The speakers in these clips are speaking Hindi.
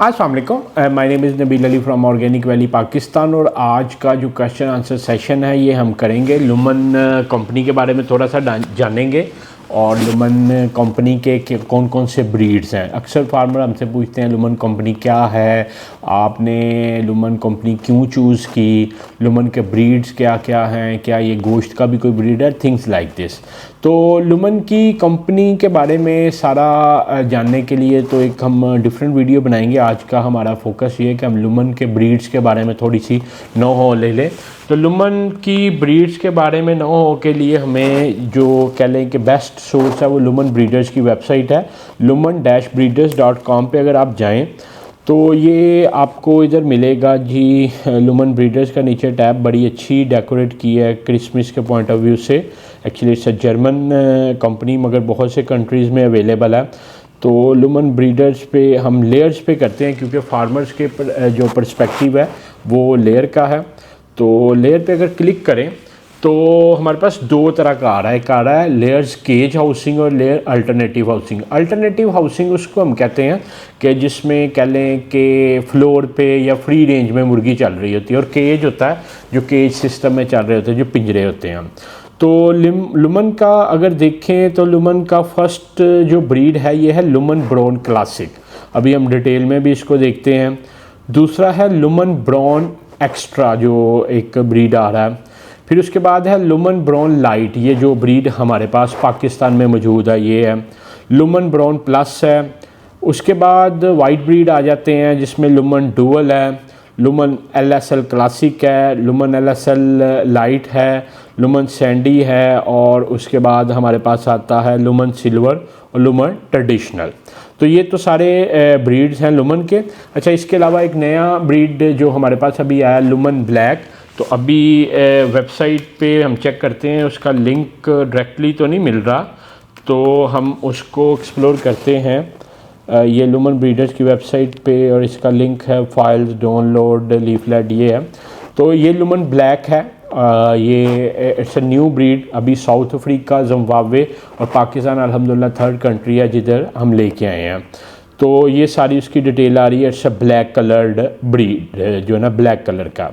अस्सलाम वालेकुम, my name is Nabeel Ali from organic valley Pakistan. और आज का जो क्वेश्चन आंसर सेशन है ये हम करेंगे लुमन कंपनी के बारे में थोड़ा सा जानेंगे और लुमन कंपनी के कौन कौन से ब्रीड्स हैं। अक्सर फार्मर हमसे पूछते हैं लुमन कंपनी क्या है, आपने लुमन कंपनी क्यों चूज़ की, लुमन के ब्रीड्स क्या क्या हैं, क्या ये गोश्त का भी कोई ब्रीड है, थिंग्स लाइक दिस। तो लुमन की कंपनी के बारे में सारा जानने के लिए तो एक हम डिफरेंट वीडियो बनाएंगे। आज का हमारा फोकस ये है कि हम लुमन के ब्रीड्स के बारे में थोड़ी सी नो हो ले लें। तो लुमन की ब्रीड्स के बारे में नो हो के लिए हमें जो कह लें कि बेस्ट सोर्स है वो लुमन ब्रीडर्स की वेबसाइट है। lumen-breeders.com पे अगर आप जाएं तो ये आपको इधर मिलेगा जी। लुमन ब्रीडर्स का नीचे टैब बड़ी अच्छी डेकोरेट की है क्रिसमस के पॉइंट ऑफ व्यू से। Actually it's a German company मगर बहुत से कंट्रीज़ में अवेलेबल है। तो लुमन ब्रीडर्स पे हम लेयर्स पे करते हैं क्योंकि फार्मर्स के जो पर्सपेक्टिव है वो लेयर का है। तो लेयर पे अगर क्लिक करें तो हमारे पास दो तरह का आ रहा है। एक आ रहा है लेयर्स केज हाउसिंग और layer alternative housing. Alternative housing उसको हम कहते हैं कि जिसमें कह लें कि फ्लोर पे या फ्री रेंज में मुर्गी चल रही होती है, और केज होता है जो केज सिस्टम में चल रहे होते हैं, जो पिंजरे होते हैं। तो लुमन का अगर देखें तो लुमन का फर्स्ट जो ब्रीड है ये है लुमन ब्राउन क्लासिक। अभी हम डिटेल में भी इसको देखते हैं। दूसरा है लुमन ब्राउन एक्स्ट्रा जो एक ब्रीड आ रहा है। फिर उसके बाद है लुमन ब्राउन लाइट, ये जो ब्रीड हमारे पास पाकिस्तान में मौजूद है ये है। लुमन ब्राउन प्लस है। उसके बाद वाइट ब्रीड आ जाते हैं जिसमें लुमन डुअल है, लुमन LSL क्लासिक है, लुमन LSL लाइट है, लुमन सैंडी है, और उसके बाद हमारे पास आता है लुमन सिल्वर और लुमन ट्रेडिशनल। तो ये तो सारे ब्रीड्स हैं लुमन के। अच्छा, इसके अलावा एक नया ब्रीड जो हमारे पास अभी आया लुमन ब्लैक। तो अभी वेबसाइट पे हम चेक करते हैं, उसका लिंक डायरेक्टली तो नहीं मिल रहा, तो हम उसको एक्सप्लोर करते हैं। ये लुमन ब्रीडर्स की वेबसाइट पे और इसका लिंक है फाइल्स डाउनलोड लीफलेट ये है। तो ये लुमन ब्लैक है। ये इट्स अ न्यू ब्रीड। अभी साउथ अफ्रीका, जिम्बाब्वे और पाकिस्तान अल्हम्दुलिल्लाह थर्ड कंट्री है जिधर हम लेके आए हैं। तो ये सारी उसकी डिटेल आ रही है। It's a black coloured breed जो है ना, ब्लैक कलर का।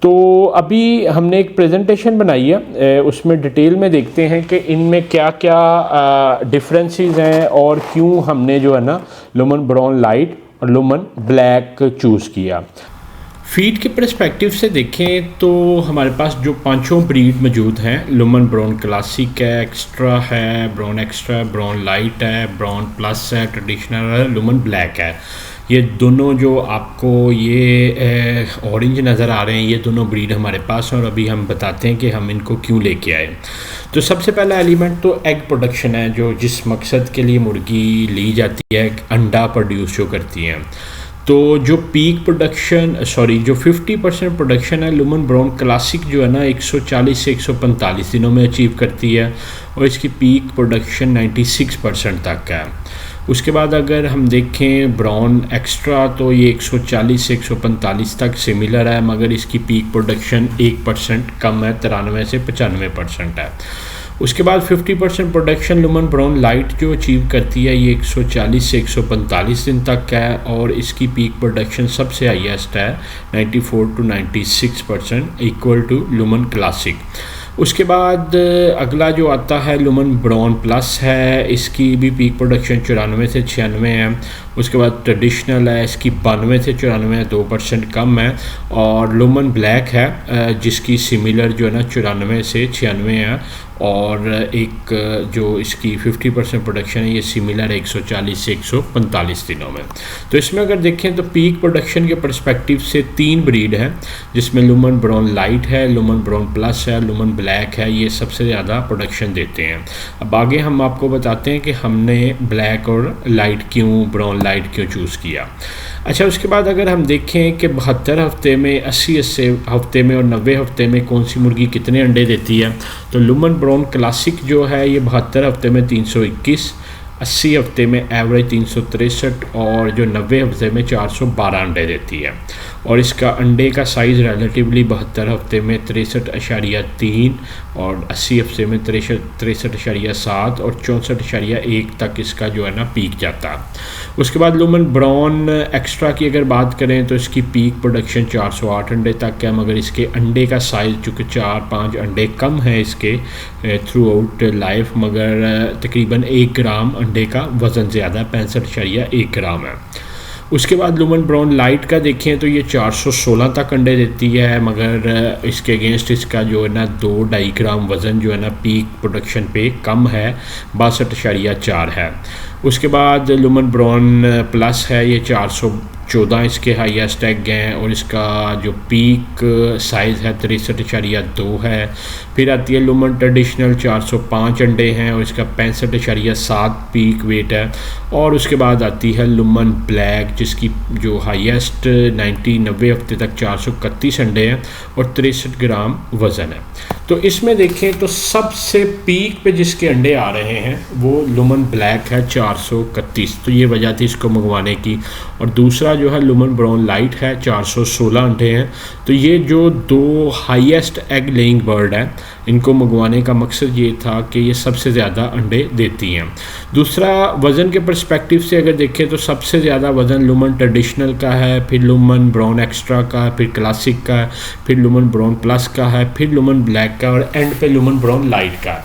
तो अभी हमने एक प्रेजेंटेशन बनाई है, उसमें डिटेल में देखते हैं कि इनमें क्या क्या डिफरेंसेस हैं और क्यों हमने जो है ना लुमन ब्राउन लाइट और लुमन ब्लैक चूज़ किया। फीड के पर्सपेक्टिव से देखें तो हमारे पास जो पांचों ब्रीड मौजूद हैं, लुमन ब्राउन क्लासिक है, एक्स्ट्रा है, ब्राउन एक्स्ट्रा है, ब्राउन लाइट है, ब्राउन प्लस है, ट्रेडिशनल है, लुमन ब्लैक है। ये दोनों जो आपको ये ऑरेंज नज़र आ रहे हैं ये दोनों ब्रीड हमारे पास हैं, और अभी हम बताते हैं कि हम इनको क्यों लेके आए। तो सबसे पहला एलिमेंट तो एग प्रोडक्शन है, जो जिस मकसद के लिए मुर्गी ली जाती है, अंडा प्रोड्यूस जो करती हैं। तो जो पीक प्रोडक्शन जो 50% प्रोडक्शन है लुमन ब्राउन क्लासिक जो है ना 140 से 145 दिनों में अचीव करती है, और इसकी पीक प्रोडक्शन 96% तक है। उसके बाद अगर हम देखें ब्राउन एक्स्ट्रा तो ये 140 से 145 तक सिमिलर है, मगर इसकी पीक प्रोडक्शन 1% कम है, 93 से 95% है। उसके बाद 50% प्रोडक्शन लुमन ब्राउन लाइट जो अचीव करती है ये 140 से 145 दिन तक है, और इसकी पीक प्रोडक्शन सबसे हाईएस्ट है 94 to 96%, इक्वल टू लुमन क्लासिक। उसके बाद अगला जो आता है लुमन ब्राउन प्लस है, इसकी भी पीक प्रोडक्शन 94 से 96 है। उसके बाद ट्रेडिशनल है, इसकी 92 से 94 है, 2% कम है। और लुमन ब्लैक है जिसकी सिमिलर जो है ना 94 से 96 है, और एक जो इसकी 50% प्रोडक्शन है ये सिमिलर है 140 से 145 दिनों में। तो इसमें अगर देखें तो पीक प्रोडक्शन के पर्सपेक्टिव से 3 ब्रीड है, जिसमें लुमन ब्राउन लाइट है, लुमन ब्राउन प्लस है, लुमन ब्लैक है, ये सबसे ज़्यादा प्रोडक्शन देते हैं। अब आगे हम आपको बताते हैं कि हमने ब्लैक और लाइट क्यों, ब्राउन लाइट क्यों चूज़ किया। अच्छा, उसके बाद अगर हम देखें कि 72 हफ्ते में, 80 हफ्ते में और 90 हफ्ते में कौन सी मुर्गी कितने अंडे देती है, तो लुमन ब्राउन क्लासिक जो है ये 72 हफ्ते में 321, 80 हफ्ते में एवरेज 363 और जो 90 हफ्ते में 412 अंडे देती है। और इसका अंडे का साइज़ रिलेटिवली 72 हफ्ते में 63.3 और 80 हफ्ते में 63.7 और 64.1 तक इसका जो है ना पीक जाता है। उसके बाद लुमन ब्राउन एक्स्ट्रा की अगर बात करें तो इसकी पीक प्रोडक्शन 408 अंडे तक है, मगर इसके अंडे का साइज़ चूँकि 4-5 अंडे कम है इसके थ्रू आउट लाइफ, मगर तकरीबन 1 ग्राम अंडे का वज़न ज़्यादा 65.1 ग्राम है। उसके बाद लुमन ब्राउन लाइट का देखें तो ये 416 तक अंडे देती है, मगर इसके अगेंस्ट इसका जो है ना 2-2.5 ग्राम वज़न जो है ना पीक प्रोडक्शन पे कम है, 62.4 है। उसके बाद लुमन ब्राउन प्लस है, ये 414 इसके हाईएस्ट एग हैं और इसका जो पीक साइज़ है 63.2 है। फिर आती है लुमन ट्रेडिशनल 405 अंडे हैं और इसका 65.7 पीक वेट है। और उसके बाद आती है लुमन ब्लैक जिसकी जो हाईएस्ट 90 हफ्ते तक 431 अंडे हैं और 63 ग्राम वज़न है। तो इसमें देखें तो सबसे पीक पे जिसके अंडे आ रहे हैं वो लुमन ब्लैक है 431, तो ये वजह थी इसको मंगवाने की। और दूसरा जो है लुमन ब्राउन लाइट है 416 अंडे हैं। तो ये जो 2 हाईएस्ट एग लेइंग बर्ड है इनको मंगवाने का मकसद ये था कि ये सबसे ज़्यादा अंडे देती हैं। दूसरा वज़न के पर्सपेक्टिव से अगर देखें तो सबसे ज़्यादा वज़न लुमन ट्रेडिशनल का है, फिर लुमन ब्राउन एक्स्ट्रा का, फिर क्लासिक का, फिर लुमन ब्राउन प्लस का है, फिर लुमन ब्लैक का और एंड पे लुमन ब्राउन लाइट का।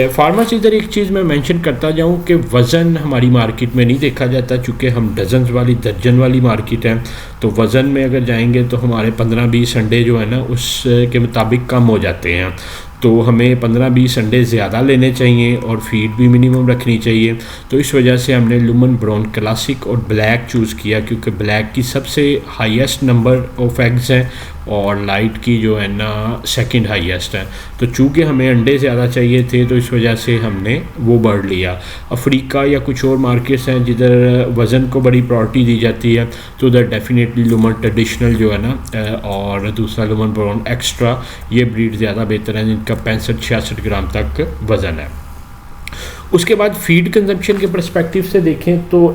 फार्मर्स इधर एक चीज़ मैं मेंशन करता जाऊं कि वज़न हमारी मार्केट में नहीं देखा जाता, चूँकि हम दर्जन वाली मार्केट है। तो वज़न में अगर जाएंगे तो हमारे 15-20 अंडे जो है ना उसके मुताबिक कम हो जाते हैं। तो हमें 15-20 अंडे ज़्यादा लेने चाहिए और फीड भी मिनिमम रखनी चाहिए। तो इस वजह से हमने लुमन ब्राउन क्लासिक और ब्लैक चूज़ किया, क्योंकि ब्लैक की सबसे हाईएस्ट नंबर ऑफ एग्स हैं और लाइट की जो है ना सेकंड हाईएस्ट है। तो चूँकि हमें अंडे ज़्यादा चाहिए थे तो इस वजह से हमने वो बर्ड लिया। अफ्रीका या कुछ और मार्केट्स हैं जिधर वज़न को बड़ी प्रायोरिटी दी जाती है, तो उधर डेफिनेटली लुमन ट्रेडिशनल जो है ना और दूसरा लुमन ब्राउन एक्स्ट्रा, ये ब्रीड ज़्यादा बेहतर है जिनका 65-66 ग्राम तक वज़न है। उसके बाद फीड कंजम्पशन के पर्सपेक्टिव से देखें तो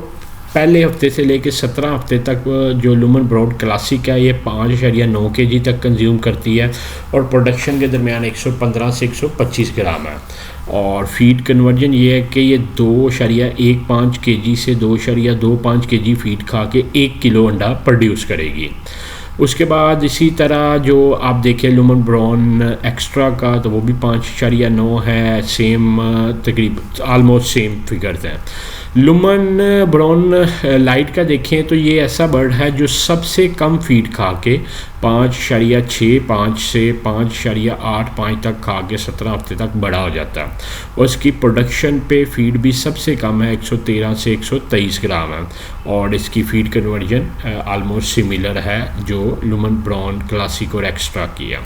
पहले हफ्ते से लेकर 17 हफ्ते तक जो लुमन ब्राउन क्लासिक है ये 5.9 kg तक कंज्यूम करती है और प्रोडक्शन के दरमियान 115 से 125 ग्राम है। और फीड कन्वर्जन ये है कि ये 2.15 kg से 2.25 kg फीड खा के 1 किलो अंडा प्रोड्यूस करेगी। उसके बाद इसी तरह जो आप देखें लुमन ब्राउन एक्स्ट्रा का तो वो भी 5.9 है, सेम तकरीबन ऑलमोस्ट सेम फिगर्स हैं। लुमन ब्राउन लाइट का देखें तो ये ऐसा बर्ड है जो सबसे कम फीड खा के 5.65 से 5.85 तक खा के 17 हफ्ते तक बड़ा हो जाता है और इसकी प्रोडक्शन पे फीड भी सबसे कम है, 113 से 123 ग्राम है। और इसकी फीड कन्वर्जन आलमोस्ट सिमिलर है जो लुमन ब्राउन क्लासिक और एक्स्ट्रा की है।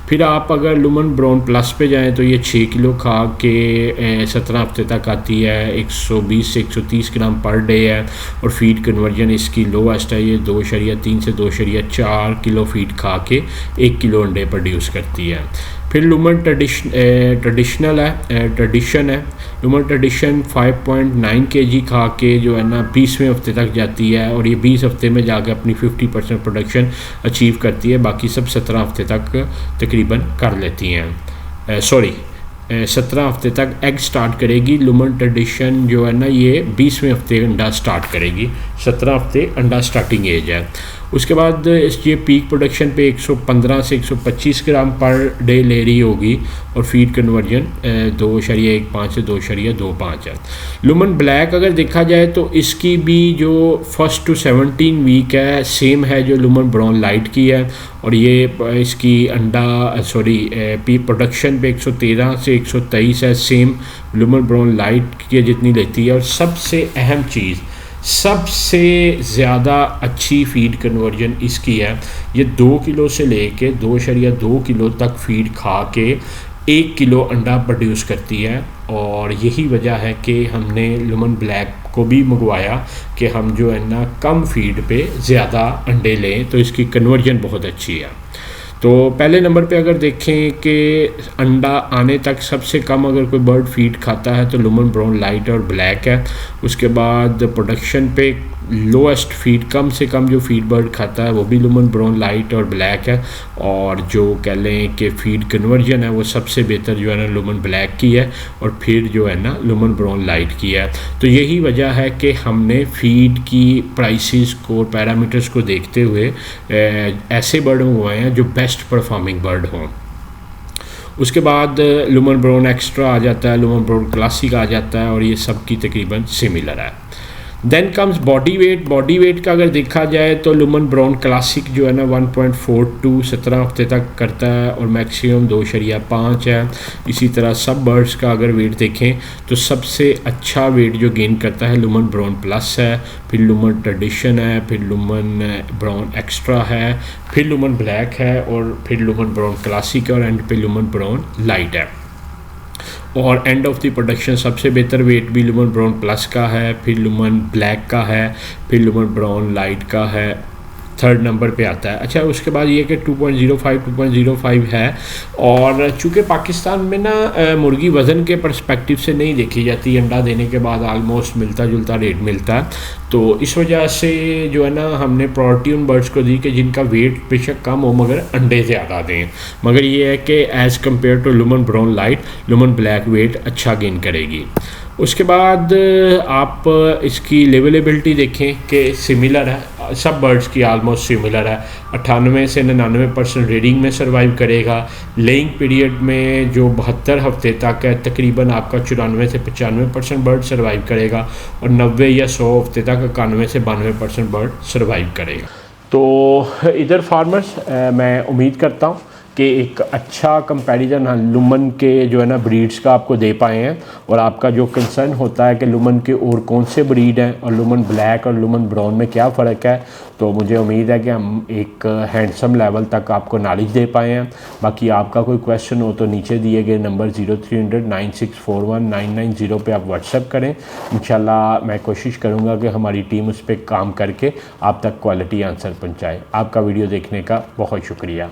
फिर आप अगर लुमन ब्राउन प्लस पे जाएं तो ये 6 किलो खा के 17 हफ्ते तक आती है, 120 से 130 ग्राम पर डे है और फीड कन्वर्जन इसकी लोएस्ट है, ये 2.3 से 2.4 किलो फीड खा के 1 किलो अंडे प्रोड्यूस करती है। फिर लुमन ट्रेडिशन है। लुमन ट्रेडिशन 5.9 kg खा के जो है ना 20वें हफ्ते तक जाती है और ये 20 हफ्ते में जाकर अपनी 50% प्रोडक्शन अचीव करती है, बाकी सब 17 हफ्ते तक तकरीबन कर लेती हैं। 17 हफ्ते तक एग स्टार्ट करेगी। लुमन ट्रेडिशन जो है ना ये 20वें हफ्ते अंडा स्टार्ट करेगी, 17 हफ्ते अंडा स्टार्टिंग एज है। उसके बाद ये पीक प्रोडक्शन पे 115 से 125 ग्राम पर डे ले रही होगी और फीड कन्वर्जन 2.15 से 2.25 है। लुमन ब्लैक अगर देखा जाए तो इसकी भी जो 1 to 17 वीक है सेम है जो लुमन ब्राउन लाइट की है और ये इसकी पीक प्रोडक्शन पे 113 से 123 है, सेम लुमन ब्राउन लाइट की जितनी लेती है। और सबसे अहम चीज़, सबसे ज़्यादा अच्छी फीड कन्वर्जन इसकी है, ये 2 किलो से लेके 2.2 किलो तक फीड खा के 1 किलो अंडा प्रोड्यूस करती है। और यही वजह है कि हमने लुमन ब्लैक को भी मंगवाया कि हम जो है ना कम फीड पे ज़्यादा अंडे लें, तो इसकी कन्वर्जन बहुत अच्छी है। तो पहले नंबर पे अगर देखें कि अंडा आने तक सबसे कम अगर कोई बर्ड फीड खाता है तो लुमन ब्राउन लाइट और ब्लैक है। उसके बाद प्रोडक्शन पे लोएस्ट फीड, कम से कम जो फीड बर्ड खाता है वो भी लुमन ब्राउन लाइट और ब्लैक है, और जो कह लें कि फीड कन्वर्जन है वो सबसे बेहतर जो है ना लुमन ब्लैक की है, और फिर जो है ना लुमन ब्राउन लाइट की है। तो यही वजह है कि हमने फीड की प्राइसेस को, पैरामीटर्स को देखते हुए ऐसे बर्ड मंगवाए हैं जो बेस्ट परफॉर्मिंग बर्ड हों। उसके बाद लुमन ब्राउन एक्स्ट्रा आ जाता है, लुमन ब्राउन क्लासिक आ जाता है, और ये सब की तकरीबन सिमिलर है। Then comes body weight. Body weight का अगर देखा जाए तो लुमन ब्राउन क्लासिक जो है ना 1.42 17 हफ्ते तक करता है, और मैक्सिमम 2.5 है। इसी तरह सब बर्ड्स का अगर वेट देखें तो सबसे अच्छा वेट जो गेन करता है लुमन ब्राउन प्लस है, फिर लुमन ट्रेडिशन है, फिर लुमन ब्राउन एक्स्ट्रा है, फिर लुमन ब्लैक है, और फिर लुमन ब्राउन क्लासिक है, और एंड पे लुमन ब्राउन लाइट है। और एंड ऑफ द प्रोडक्शन सबसे बेहतर वेट भी लुमन ब्राउन प्लस का है, फिर लुमन ब्लैक का है, फिर लुमन ब्राउन लाइट का है, थर्ड नंबर पे आता है। अच्छा, उसके बाद ये कि 2.05 है, और चूँकि पाकिस्तान में ना मुर्गी वज़न के पर्सपेक्टिव से नहीं देखी जाती, अंडा देने के बाद आलमोस्ट मिलता जुलता रेट मिलता है, तो इस वजह से जो है ना हमने प्रायोरिटी उन बर्ड्स को दी कि जिनका वेट बेशक कम हो मगर अंडे ज़्यादा दें। मगर ये है कि as compare to Lohmann Brown Lite, Lohmann black weight अच्छा गेन करेगी। उसके बाद आप इसकी लेवलेबिलिटी देखें कि सिमिलर है, सब बर्ड्स की आलमोस्ट सिमिलर है। 98 से 99% रेडिंग में सर्वाइव करेगा। लेइंग पीरियड में जो 72 हफ्ते तक है, तकरीबन आपका 94 से 95% बर्ड सर्वाइव करेगा, और 90 या 100 हफ्ते तक 91 से 92% बर्ड सर्वाइव करेगा। तो इधर फार्मर्स मैं उम्मीद करता हूँ कि एक अच्छा कंपैरिजन लुमन के जो है ना ब्रीड्स का आपको दे पाए हैं, और आपका जो कंसर्न होता है कि लुमन के और कौन से ब्रीड हैं और लुमन ब्लैक और लुमन ब्राउन में क्या फ़र्क है, तो मुझे उम्मीद है कि हम एक हैंडसम लेवल तक आपको नॉलेज दे पाए हैं। बाकी आपका कोई क्वेश्चन हो तो नीचे दिए गए नंबर 0300 9641 990 पे आप व्हाट्सएप करें। इंशाल्लाह मैं कोशिश करूँगा कि हमारी टीम उस पर काम करके आप तक क्वालिटी आंसर पहुँचाए। आपका वीडियो देखने का बहुत शुक्रिया।